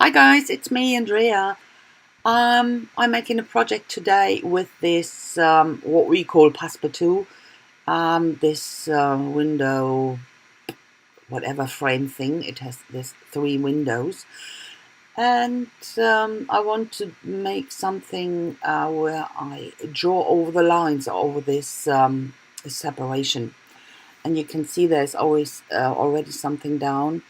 Hi guys, it's me, Andrea. I'm making a project today with this what we call Passepartout. This window, whatever frame thing. It has this 3 windows, and I want to make something where I draw over the lines over this separation. And you can see there's always already something down.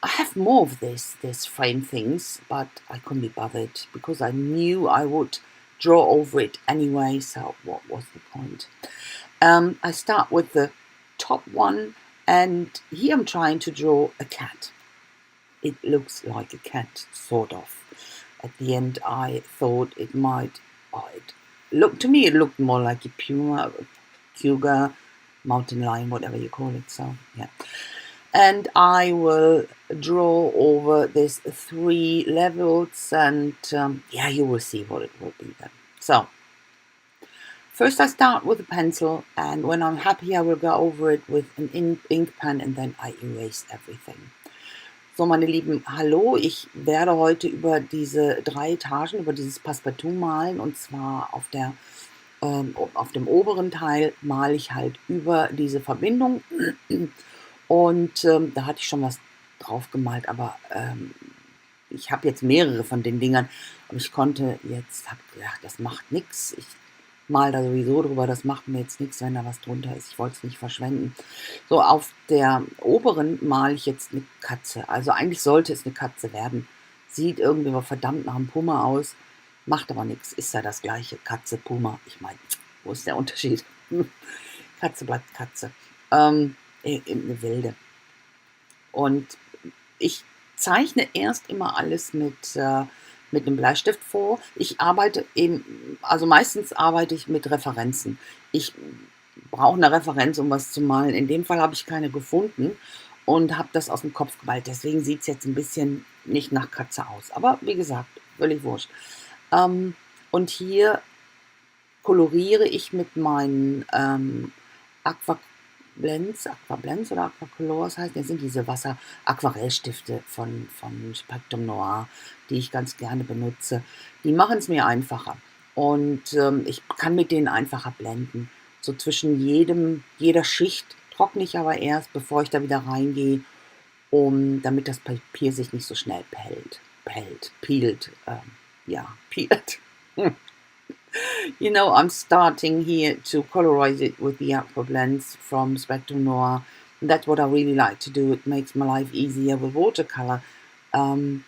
I have more of this frame things, but I couldn't be bothered because I knew I would draw over it anyway, so what was the point? I start with the top one, and here I'm trying to draw a cat. It looks like a cat, sort of. At the end I thought it might, it looked more like a puma, cougar, mountain lion, whatever you call it, so yeah. And I will draw over these 3 levels, and yeah, you will see what it will be then. So first I start with a pencil, and when I'm happy I will go over it with an ink pen, and then I erase everything. So, meine Lieben, hallo, ich werde heute über diese 3 Etagen, über dieses Passepartout malen, und zwar auf dem oberen Teil male ich halt über diese Verbindung. Und da hatte ich schon was drauf gemalt, aber ich habe jetzt mehrere von den Dingern. Aber ich konnte jetzt, habe gedacht, das macht nichts. Ich mal da sowieso drüber, das macht mir jetzt nichts, wenn da was drunter ist. Ich wollte es nicht verschwenden. So, auf der oberen male ich jetzt eine Katze. Also eigentlich sollte es eine Katze werden. Sieht irgendwie aber verdammt nach einem Puma aus. Macht aber nichts. Ist ja das gleiche. Katze, Puma. Ich meine, wo ist der Unterschied? Katze bleibt Katze. Eine wilde. Und ich zeichne erst immer alles mit einem Bleistift vor. Ich arbeite eben, also meistens arbeite ich mit Referenzen. Ich brauche eine Referenz, um was zu malen. In dem Fall habe ich keine gefunden und habe das aus dem Kopf gemalt. Deswegen sieht es jetzt ein bisschen nicht nach Katze aus. Aber wie gesagt, völlig wurscht. Und hier koloriere ich mit meinen Aquablends oder Aquacolors heißt, das sind diese Aquarellstifte von Spectrum Noir, die ich ganz gerne benutze. Die machen es mir einfacher, und ich kann mit denen einfacher blenden. So zwischen jeder Schicht trockne ich aber erst, bevor ich da wieder reingehe, damit das Papier sich nicht so schnell peelt. You know, I'm starting here to colorize it with the aqua blends from Spectrum Noir. That's what I really like to do. It makes my life easier with watercolor. You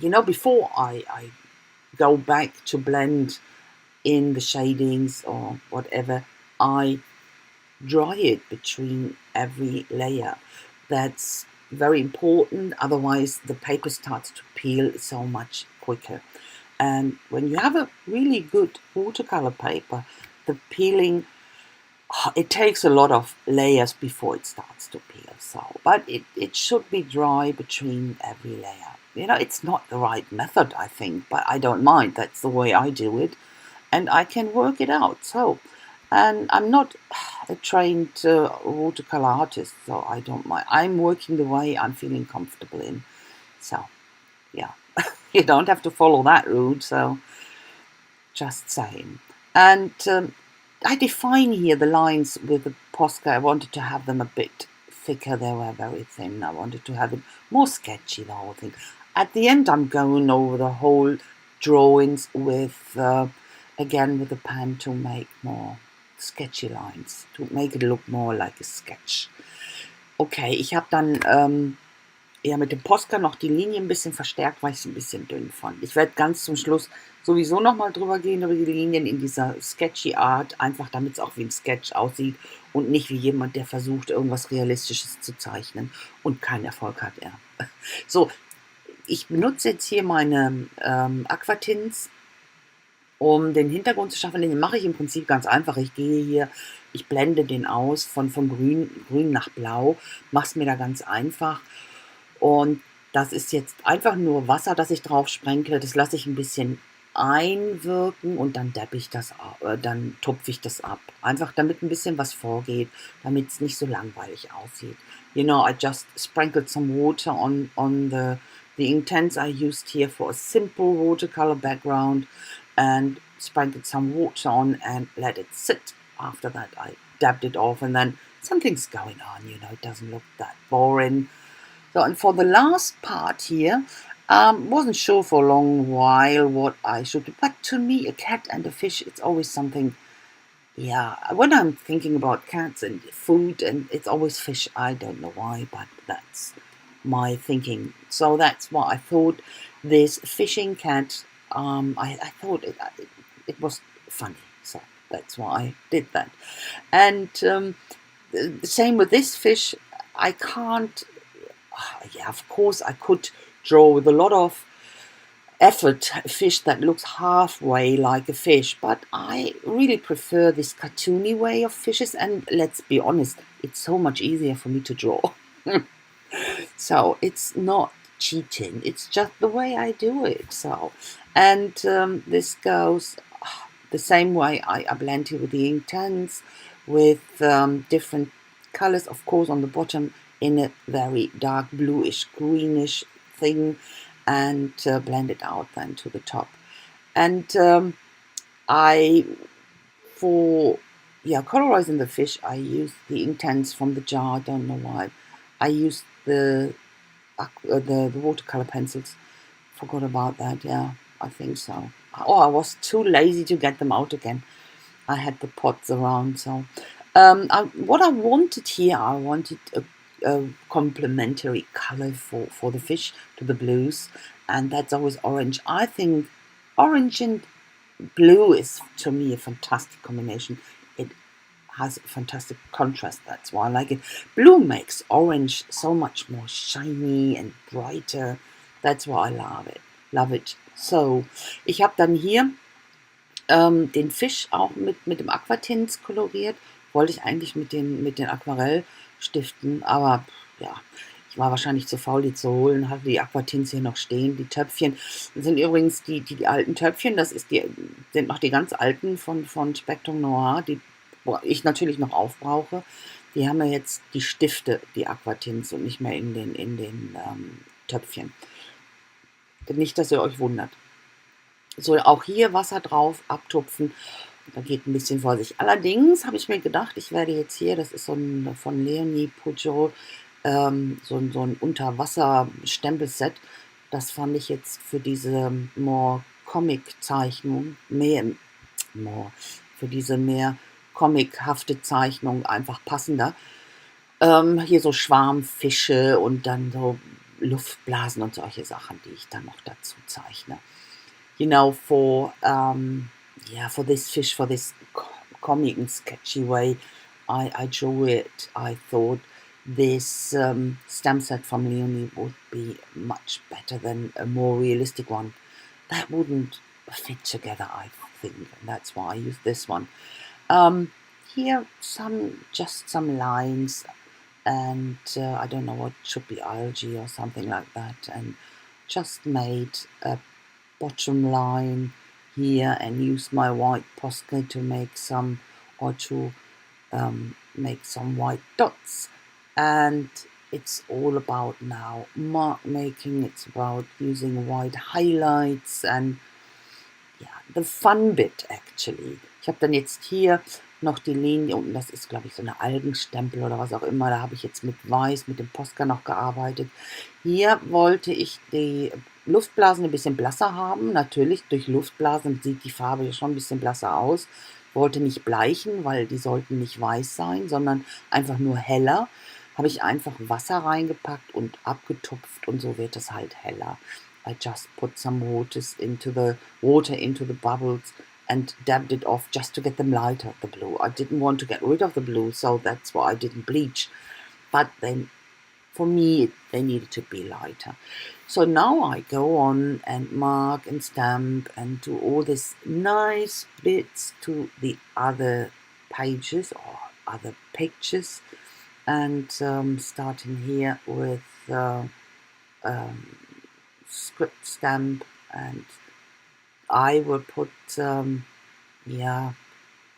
know, before I go back to blend in the shadings or whatever, I dry it between every layer. That's very important, otherwise the paper starts to peel so much quicker. And when you have a really good watercolor paper, the peeling, it takes a lot of layers before it starts to peel. So, but it should be dry between every layer. You know, it's not the right method, I think, but I don't mind. That's the way I do it, and I can work it out. So, and I'm not a trained watercolor artist, so I don't mind. I'm working the way I'm feeling comfortable in. So, yeah. You don't have to follow that route, so just saying. And I define here the lines with the Posca. I wanted to have them a bit thicker. They were very thin. I wanted to have it more sketchy, the whole thing. At the end, I'm going over the whole drawings with, again, with the pen to make more sketchy lines, to make it look more like a sketch. Okay, ich habe dann mit dem Posca noch die Linie ein bisschen verstärkt, weil ich es ein bisschen dünn fand. Ich werde ganz zum Schluss sowieso nochmal drüber gehen, über die Linien in dieser sketchy Art, einfach damit es auch wie ein Sketch aussieht und nicht wie jemand, der versucht, irgendwas Realistisches zu zeichnen und keinen Erfolg hat. Ja. So, ich benutze jetzt hier meine AquaTints, um den Hintergrund zu schaffen. Den mache ich im Prinzip ganz einfach. Ich gehe hier, ich blende den aus von Grün nach Blau, mache es mir da ganz einfach. Und das ist jetzt einfach nur Wasser, das ich drauf sprenkle. Das lasse ich ein bisschen einwirken und dann dabbe ich das, dann tupfe ich das ab. Einfach damit ein bisschen was vorgeht, damit es nicht so langweilig aussieht. You know, I just sprinkled some water on the Intense I used here for a simple watercolor background and sprinkled some water on and let it sit. After that, I dabbed it off and then something's going on, you know, it doesn't look that boring. So, and for the last part here, wasn't sure for a long while what I should do, but to me, a cat and a fish, it's always something. Yeah, when I'm thinking about cats and food, and it's always fish. I don't know why, but that's my thinking. So that's why I thought this fishing cat. I thought it was funny, so that's why I did that. And the same with this fish. I can't. Yeah, of course, I could draw with a lot of effort a fish that looks halfway like a fish, but I really prefer this cartoony way of fishes, and let's be honest, it's so much easier for me to draw. So it's not cheating, it's just the way I do it. So, and this goes the same way. I blend here with the Intense with different colors, of course, on the bottom in a very dark bluish greenish thing, and blend it out then to the top. And I for colorizing the fish, I use the Intense from the jar. I don't know why. I used the watercolor pencils. Forgot about that. Yeah, I think so. Oh, I was too lazy to get them out again. I had the pots around. So what I wanted here, I wanted a complementary color for the fish to the blues, and that's always orange. I think orange and blue is, to me, a fantastic combination. It has a fantastic contrast. That's why I like it. Blue makes orange so much more shiny and brighter. That's why I love it. Love it. So, ich habe dann hier den Fisch auch mit dem AquaTints koloriert. Wollte ich eigentlich mit den Aquarellstiften, aber ja, ich war wahrscheinlich zu faul, die zu holen, hatte die AquaTints hier noch stehen. Die Töpfchen das sind übrigens die alten Töpfchen, sind noch die ganz alten von Spectrum Noir, die ich noch aufbrauche. Die haben ja jetzt die Stifte, die AquaTints, und nicht mehr in den Töpfchen. Nicht, dass ihr euch wundert. So, auch hier Wasser drauf, abtupfen. Da geht ein bisschen vor sich. Allerdings habe ich mir gedacht, ich werde jetzt hier, das ist so ein von Leonie Pougeot, so ein Unterwasser-Stempelset. Das fand ich jetzt für diese more Comic-Zeichnung, für diese mehr comichafte Zeichnung einfach passender. Hier so Schwarmfische und dann so Luftblasen und solche Sachen, die ich dann noch dazu zeichne. You know, for this fish, for this comic and sketchy way I drew it, I thought this stamp set from Leonie would be much better than a more realistic one. That wouldn't fit together, I think, and that's why I used this one. Here, just some lines, and I don't know what should be algae or something like that, and just made a bottom line here and use my white Posca to make some white dots. And it's all about now mark making, it's about using white highlights and the fun bit actually. Ich habe dann jetzt hier noch die Linie unten, das ist glaube ich so eine Algenstempel oder was auch immer, da habe ich jetzt mit Weiß, mit dem Posca noch gearbeitet. Hier wollte ich die Luftblasen ein bisschen blasser haben, natürlich durch Luftblasen sieht die Farbe ja schon ein bisschen blasser aus. Wollte nicht bleichen, weil die sollten nicht weiß sein, sondern einfach nur heller. Habe ich einfach Wasser reingepackt und abgetupft und so wird es halt heller. I just put some water into the bubbles and dabbed it off just to get them lighter, the blue. I didn't want to get rid of the blue, so that's why I didn't bleach. But then, for me, they needed to be lighter. So now I go on and mark and stamp and do all these nice bits to the other pages or other pictures. And starting here with script stamp and I will put yeah,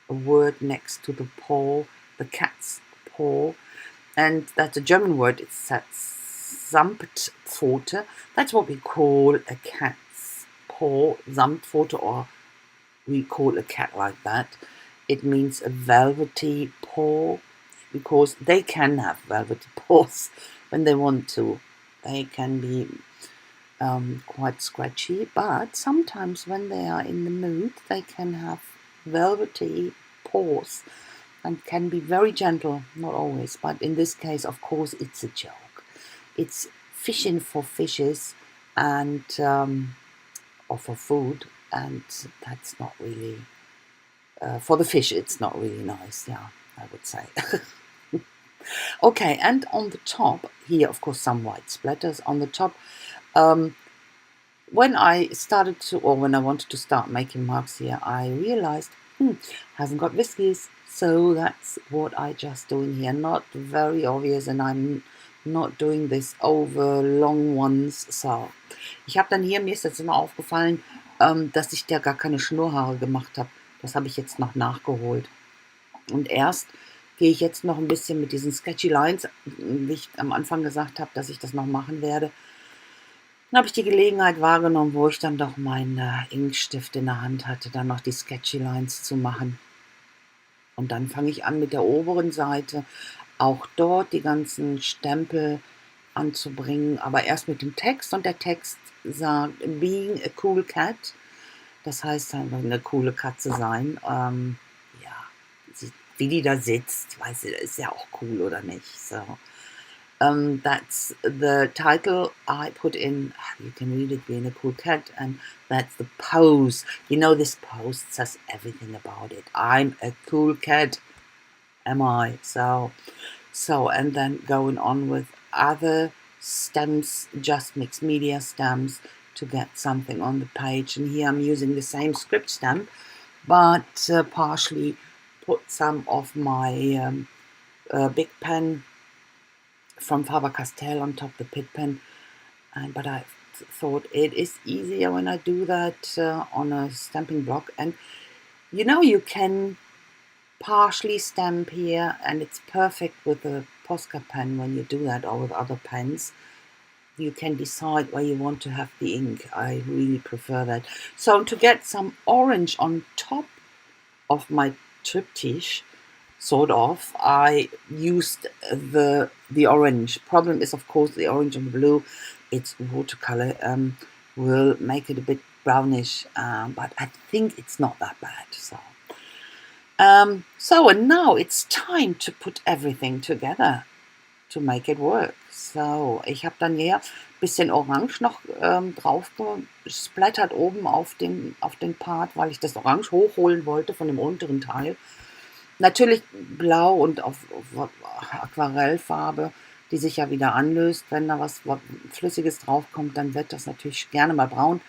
a word next to the paw, the cat's paw, and that's a German word. It's that Samtpfote. That's what we call a cat's paw, Samtpfote, or we call a cat like that. It means a velvety paw, because they can have velvety paws when they want to. They can be quite scratchy, but sometimes when they are in the mood, they can have velvety paws and can be very gentle. Not always, but in this case, of course, it's a joke. It's fishing for fishes and or for food, and that's not really for the fish. It's not really nice. Yeah, I would say. Okay, and on the top here, of course, some white splatters on the top. When I started to, or when I wanted to start making marks here, I realized, hasn't got whiskies, so that's what I just doing here. Not very obvious, and I'm not doing this over long ones. So, ich habe dann hier, mir ist jetzt immer aufgefallen, dass ich da gar keine Schnurrhaare gemacht habe. Das habe ich jetzt noch nachgeholt. Und erst gehe ich jetzt noch ein bisschen mit diesen Sketchy Lines, wie ich am Anfang gesagt habe, dass ich das noch machen werde. Dann habe ich die Gelegenheit wahrgenommen, wo ich dann doch meinen Inkstift in der Hand hatte, dann noch die Sketchy Lines zu machen. Und dann fange ich an mit der oberen Seite, auch dort die ganzen Stempel anzubringen, aber erst mit dem Text. Und der Text sagt, being a cool cat, das heißt einfach eine coole Katze sein. Ja, wie die da sitzt, weiß ich, ist ja auch cool, oder nicht? So, that's the title I put in. You can read it, being a cool cat, and that's the pose. You know, this pose says everything about it. I'm a cool cat, am I? So, and then going on with other stems, just mixed media stems, to get something on the page. And here I'm using the same script stamp, but partially put some of my big pen from Faber-Castell on top, the Pitt pen, but I thought it is easier when I do that on a stamping block. And you know, you can partially stamp here, and it's perfect with a Posca pen when you do that, or with other pens. You can decide where you want to have the ink. I really prefer that. So to get some orange on top of my triptych, sort of, I used the orange. Problem is, of course, the orange and the blue, it's watercolor, will make it a bit brownish, but I think it's not that bad. So and now it's time to put everything together to make it work. So, ich habe dann hier ein bisschen Orange noch drauf gesplattert oben auf den Part, weil ich das Orange hochholen wollte von dem unteren Teil. Natürlich blau und auf Aquarellfarbe, die sich ja wieder anlöst. Wenn da was Flüssiges draufkommt, dann wird das natürlich gerne mal braun.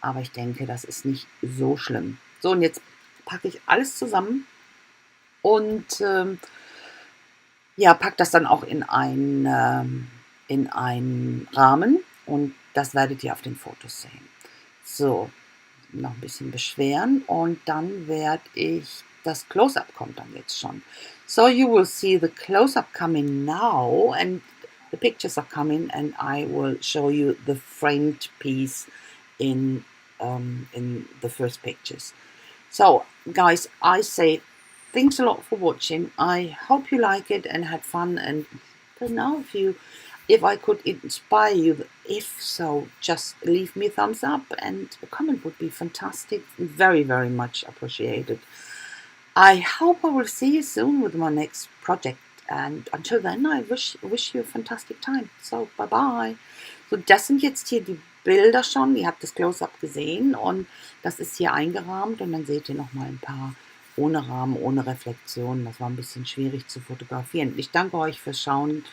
Aber ich denke, das ist nicht so schlimm. So, und jetzt packe ich alles zusammen und ja, packe das dann auch in einen Rahmen. Und das werdet ihr auf den Fotos sehen. So, noch ein bisschen beschweren und dann werde ich, das Close-Up kommt dann jetzt schon. So you will see the close-up coming now, and the pictures are coming, and I will show you the framed piece in the first pictures. So guys, I say thanks a lot for watching. I hope you like it and had fun, and I don't know if I could inspire you. If so, just leave me a thumbs up, and a comment would be fantastic. Very, very much appreciated. I hope I will see you soon with my next project, and until then, I wish you a fantastic time. So, bye bye. So, das sind jetzt hier die Bilder schon. Ihr habt das Close-Up gesehen, und das ist hier eingerahmt, und dann seht ihr noch mal ein paar ohne Rahmen, ohne Reflexion. Das war ein bisschen schwierig zu fotografieren. Ich danke euch fürs Schauen,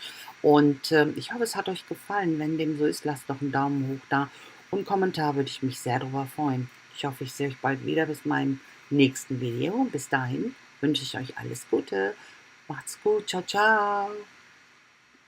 und ich hoffe, es hat euch gefallen. Wenn dem so ist, lasst doch einen Daumen hoch da, und einen Kommentar, würde ich mich sehr darüber freuen. Ich hoffe, ich sehe euch bald wieder. Bis meinem nächsten Video. Bis dahin wünsche ich euch alles Gute. Macht's gut. Ciao, ciao.